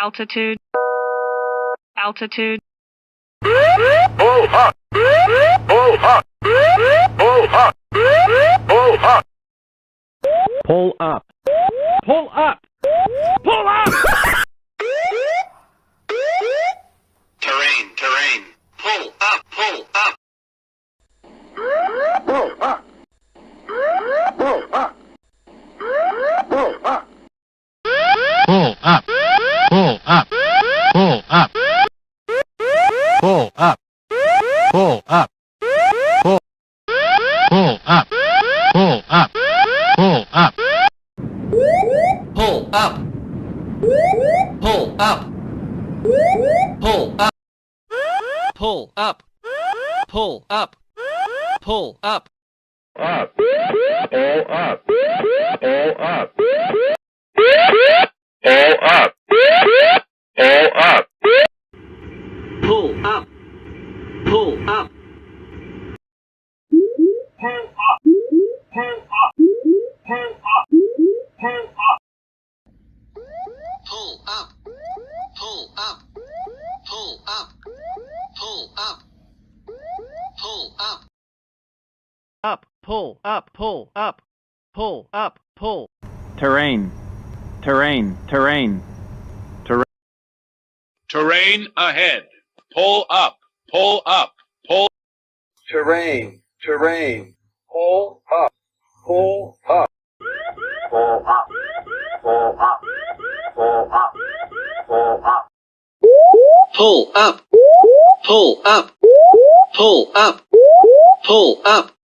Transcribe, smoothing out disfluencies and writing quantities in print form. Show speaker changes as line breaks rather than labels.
altitude, altitude,
Pull up. Pull up. Pull up. Pull up.
Pull up. Pull up. Pull up.
Terrain, terrain. Pull up, pull up.
Pull up. Pull up. Pull up.
Pull up. Pull up. Pull up. Pull up. Pull up. Pull. Pull up. Pull up. Pull up.
Pull up. Pull up. Pull up. Pull up. Pull up. Pull up.
Up. Pull up. Pull up. Pull up. Pull up.
Pull up. Pull up. Pull up. Pull up. Pull up. Pull up. Pull up.
Up. Pull up. Pull up. Pull up. Pull. Terrain. Terrain. Terrain.
Terrain ahead. Pull up. Pull up. Pull.
Terrain. Terrain. Pull up. Pull up. Pull up. Pull up. Pull up. Pull up.
Pull up. Pull up. Pull up. Pull up.